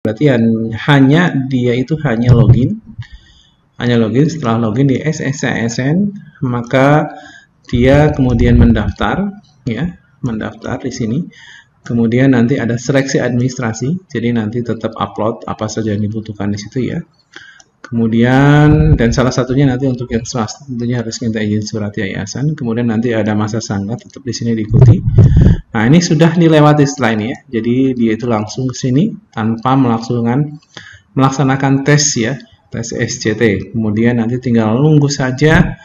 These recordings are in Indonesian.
berarti hanya dia itu hanya login setelah login di SSCSN, maka dia kemudian mendaftar ya, mendaftar di sini. Kemudian nanti ada seleksi administrasi, jadi nanti tetap upload apa saja yang dibutuhkan di situ ya. Kemudian, dan salah satunya nanti untuk yang swasta tentunya harus minta izin surat yayasan. Kemudian nanti ada masa sangga, tetap di sini diikuti. Nah, ini sudah dilewati setelah ini ya. Jadi dia itu langsung ke sini tanpa melaksanakan tes ya, tes SCT. Kemudian nanti tinggal nunggu saja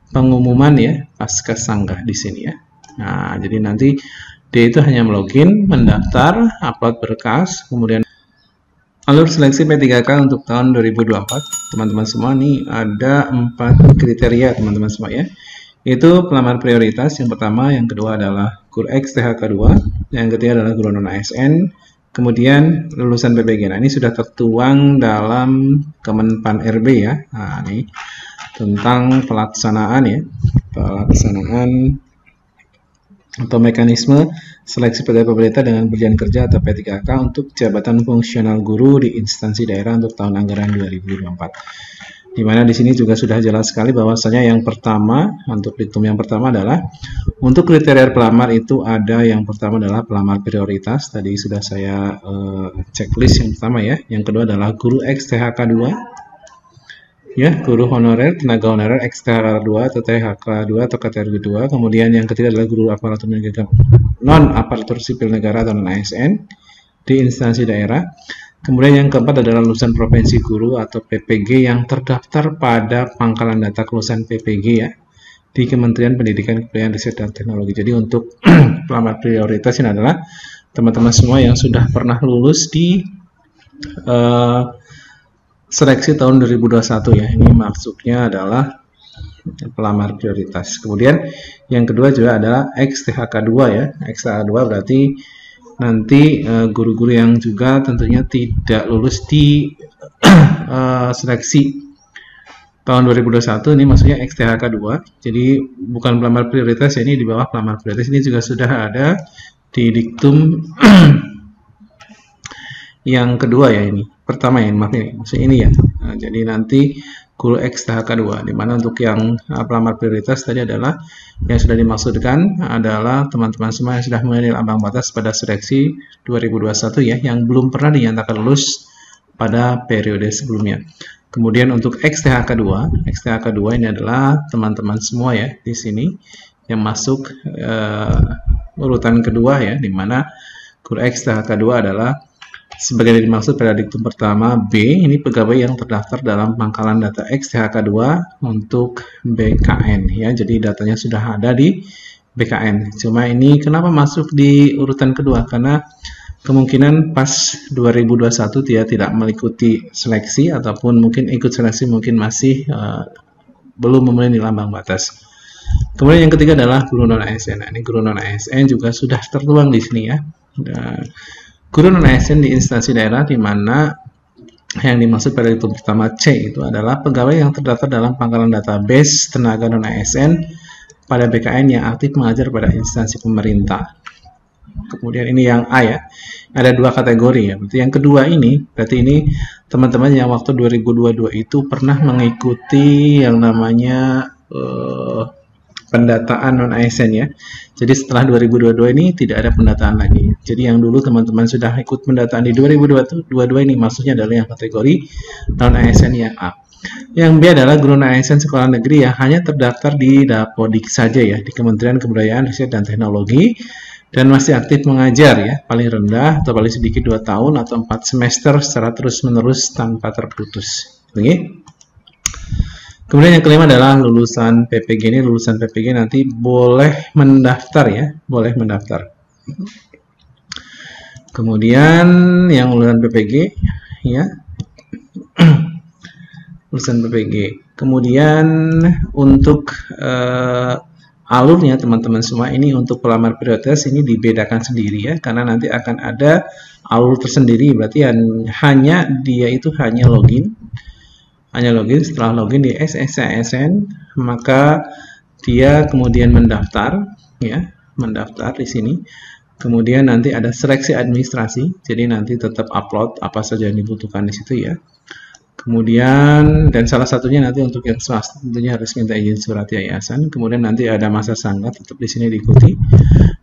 pengumuman ya pasca sanggah di sini ya. Nah, jadi nanti dia itu hanya login, mendaftar, upload berkas, kemudian alur seleksi P3K untuk tahun 2024. Teman-teman semua nih ada 4 kriteria teman-teman semua ya. Itu pelamar prioritas yang pertama, yang kedua adalah Guru-X THK 2, yang ketiga adalah guru non ASN, kemudian lulusan PPG. Nah, ini sudah tertuang dalam Kemenpan RB ya. Nah, ini tentang pelaksanaan ya, pelaksanaan atau mekanisme seleksi pegawai pemerintah dengan berjalan kerja atau P3K untuk jabatan fungsional guru di instansi daerah untuk tahun anggaran 2024. Di mana di sini juga sudah jelas sekali bahwasanya yang pertama, untuk diktum yang pertama adalah untuk kriteria pelamar itu ada yang pertama adalah pelamar prioritas, tadi sudah saya checklist yang pertama ya. Yang kedua adalah Guru-X THK 2. Ya, guru honorer, tenaga honorer, XTHK 2 atau THK 2 atau kategori 2. Kemudian yang ketiga adalah guru aparatur negara, non aparatur sipil negara atau non ASN di instansi daerah. Kemudian yang keempat adalah lulusan provinsi guru atau PPG yang terdaftar pada pangkalan data kelulusan PPG ya di Kementerian Pendidikan, Kebudayaan, Riset dan Teknologi. Jadi untuk pelamar prioritas ini adalah teman-teman semua yang sudah pernah lulus di seleksi tahun 2021 ya. Ini maksudnya adalah pelamar prioritas. Kemudian yang kedua juga adalah XTHK 2 ya. XTHK 2 berarti nanti guru-guru yang juga tentunya tidak lulus di seleksi tahun 2021, ini maksudnya XTHK 2. Jadi bukan pelamar prioritas ya, ini di bawah pelamar prioritas. Ini juga sudah ada di diktum yang kedua ya, ini pertama ya, maaf ini maksudnya ini ya. Nah, jadi nanti Guru-X THK 2, dimana untuk yang pelamar prioritas tadi adalah yang sudah dimaksudkan adalah teman-teman semua yang sudah mengenai ambang batas pada seleksi 2021 ya, yang belum pernah dinyatakan lulus pada periode sebelumnya. Kemudian untuk XTHK 2, XTHK 2 ini adalah teman-teman semua ya di sini yang masuk urutan kedua ya, dimana Guru-X THK 2 adalah sebagai dimaksud pada diktum pertama B, ini pegawai yang terdaftar dalam pangkalan data XTHK 2 untuk BKN ya. Jadi datanya sudah ada di BKN. Cuma ini kenapa masuk di urutan kedua? Karena kemungkinan pas 2021 dia tidak mengikuti seleksi ataupun mungkin ikut seleksi mungkin masih belum memenuhi ambang batas. Kemudian yang ketiga adalah guru non ASN. Nah, ini guru non ASN juga sudah tertuang di sini ya. Guru non ASN di instansi daerah, di mana yang dimaksud pada diktum pertama C itu adalah pegawai yang terdaftar dalam pangkalan database tenaga non ASN pada BKN yang aktif mengajar pada instansi pemerintah. Kemudian ini yang A ya, ada 2 kategori ya. Berarti yang kedua ini, berarti ini teman-teman yang waktu 2022 itu pernah mengikuti yang namanya pendataan non ASN ya. Jadi setelah 2022 ini tidak ada pendataan lagi. Jadi yang dulu teman-teman sudah ikut pendataan di 2022 ini maksudnya adalah yang kategori non ASN yang A. Yang B adalah guru non ASN sekolah negeri yang hanya terdaftar di Dapodik saja ya, di Kementerian Kebudayaan, Riset dan Teknologi, dan masih aktif mengajar ya, paling rendah atau paling sedikit 2 tahun atau 4 semester secara terus-menerus tanpa terputus. Oke. Kemudian yang kelima adalah lulusan PPG. Ini lulusan PPG nanti boleh mendaftar ya, boleh mendaftar. Kemudian yang lulusan PPG ya, lulusan PPG. Kemudian untuk alurnya teman-teman semua ini untuk pelamar prioritas ini dibedakan sendiri ya, karena nanti akan ada alur tersendiri. Berarti hanya dia itu hanya login setelah login di SSCSN, maka dia kemudian mendaftar ya, mendaftar di sini. Kemudian nanti ada seleksi administrasi, jadi nanti tetap upload apa saja yang dibutuhkan di situ ya. Kemudian, dan salah satunya nanti untuk yang swasta tentunya harus minta izin surat yayasan. Kemudian nanti ada masa sanggah, tetap di sini diikuti.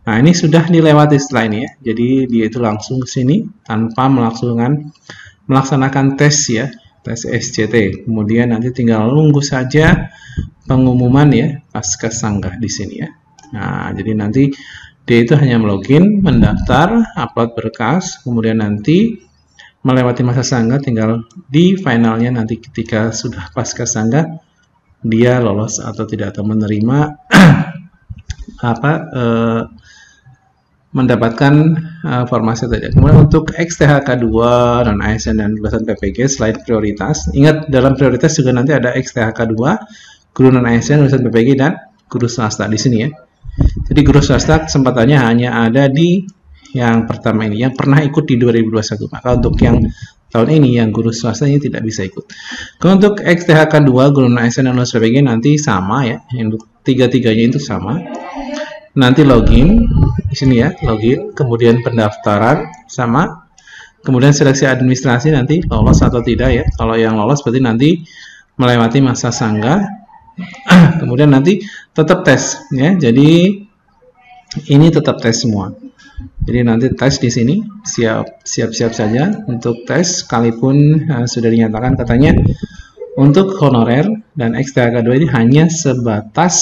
Nah, ini sudah dilewati setelah ini ya. Jadi dia itu langsung ke sini tanpa melaksanakan tes ya, tes SCT. Kemudian nanti tinggal nunggu saja pengumuman ya pasca sanggah di sini ya. Nah, jadi nanti dia itu hanya login, mendaftar, upload berkas, kemudian nanti melewati masa sanggah, tinggal di finalnya nanti ketika sudah pasca sanggah dia lolos atau tidak, atau menerima mendapatkan formasi tadi. Kemudian untuk XTHK2 dan ASN dan lulusan PPG selain prioritas, ingat dalam prioritas juga nanti ada XTHK2, guru non ASN, lulusan PPG dan guru swasta di sini ya. Jadi guru swasta kesempatannya hanya ada di yang pertama ini, yang pernah ikut di 2021. Maka untuk yang tahun ini, yang guru swasta ini tidak bisa ikut. Kalau untuk XTHK2, guru non-ASN dan lulusan PPG nanti sama ya, untuk tiga-tiganya itu sama. Nanti login, di sini ya, login, kemudian pendaftaran sama, kemudian seleksi administrasi nanti lolos atau tidak ya. Kalau yang lolos berarti nanti melewati masa sanggah, kemudian nanti tetap tes ya. Jadi ini tetap tes semua. Jadi nanti tes di sini siap-siap saja untuk tes, sekalipun sudah dinyatakan katanya untuk honorer dan XTHK2 ini hanya sebatas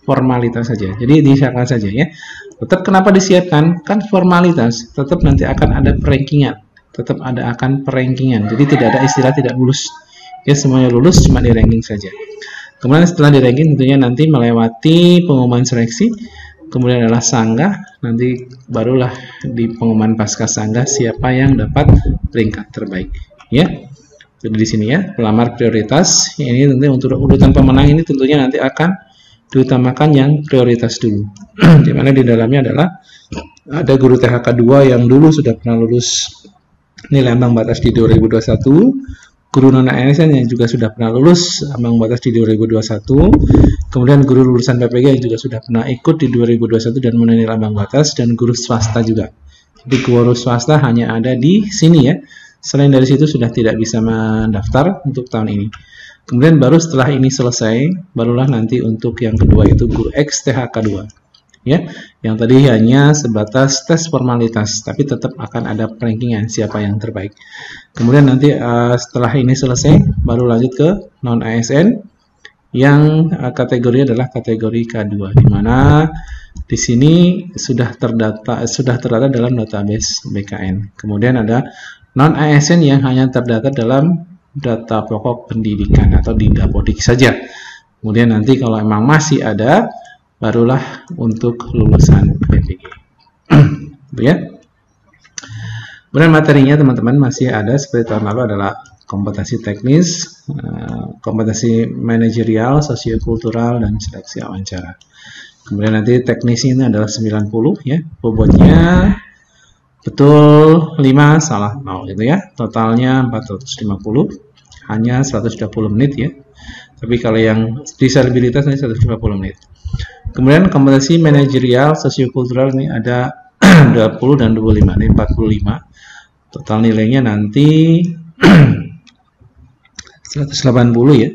formalitas saja. Jadi disiapkan saja ya. Tetap kenapa disiapkan? Kan formalitas, tetap nanti akan ada perankingan. Tetap akan perankingan. Jadi tidak ada istilah tidak lulus. Ya, semuanya lulus, cuma di ranking saja. Kemudian setelah di ranking tentunya nanti melewati pengumuman seleksi. Kemudian adalah sanggah, nanti barulah di pengumuman pasca sanggah siapa yang dapat peringkat terbaik. Ya, jadi di sini ya, pelamar prioritas. Ini tentu untuk urutan pemenang ini tentunya nanti akan diutamakan yang prioritas dulu. Dimana di dalamnya adalah ada guru THK2 yang dulu sudah pernah lulus nilai ambang batas di 2021. Guru non-ASN yang juga sudah pernah lulus ambang batas di 2021, kemudian guru lulusan PPG yang juga sudah pernah ikut di 2021 dan memenuhi ambang batas, dan guru swasta juga. Jadi guru swasta hanya ada di sini ya. Selain dari situ sudah tidak bisa mendaftar untuk tahun ini. Kemudian baru setelah ini selesai, barulah nanti untuk yang kedua itu guru XTHK2. Ya, yang tadi hanya sebatas tes formalitas, tapi tetap akan ada rankingan siapa yang terbaik. Kemudian nanti setelah ini selesai, baru lanjut ke non ASN yang kategori adalah kategori K2, di mana di sini sudah terdata dalam database BKN. Kemudian ada non ASN yang hanya terdata dalam data pokok pendidikan atau di Dapodik saja. Kemudian nanti kalau emang masih ada, barulah untuk lulusan PPG. Ya. Kemudian materinya teman-teman masih ada seperti tahun lalu adalah kompetensi teknis, kompetensi manajerial, sosiokultural, dan seleksi wawancara. Kemudian nanti teknisnya ini adalah 90 ya, bobotnya betul 5, salah 0 gitu ya. Totalnya 450, hanya 120 menit ya. Tapi kalau yang disabilitas ini 150 menit. Kemudian kompetensi manajerial sosiokultural ini ada 20 dan 25, ini 45. Total nilainya nanti 180 ya.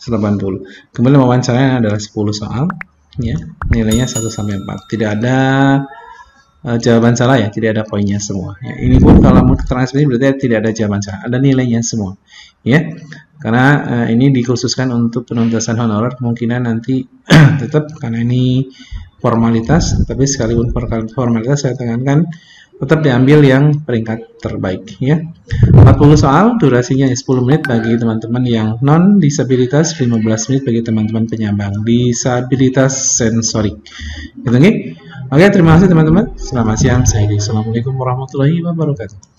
180. Kemudian wawancaranya adalah 10 soal ya. Nilainya 1 sampai 4. Tidak ada jawaban salah ya, tidak ada poinnya semua. Ya, ini pun kalau mau keterangan seperti ini berarti tidak ada jawaban salah, ada nilainya semua. Ya. Karena ini dikhususkan untuk penuntasan honorer, kemungkinan nanti tetap karena ini formalitas, tapi sekalipun formalitas saya tekankan tetap diambil yang peringkat terbaik ya. 40 soal, durasinya 10 menit bagi teman-teman yang non disabilitas, 15 menit bagi teman-teman penyandang disabilitas sensorik. Gitu, Oke, terima kasih teman-teman. Selamat siang, saya Assalamualaikum warahmatullahi wabarakatuh.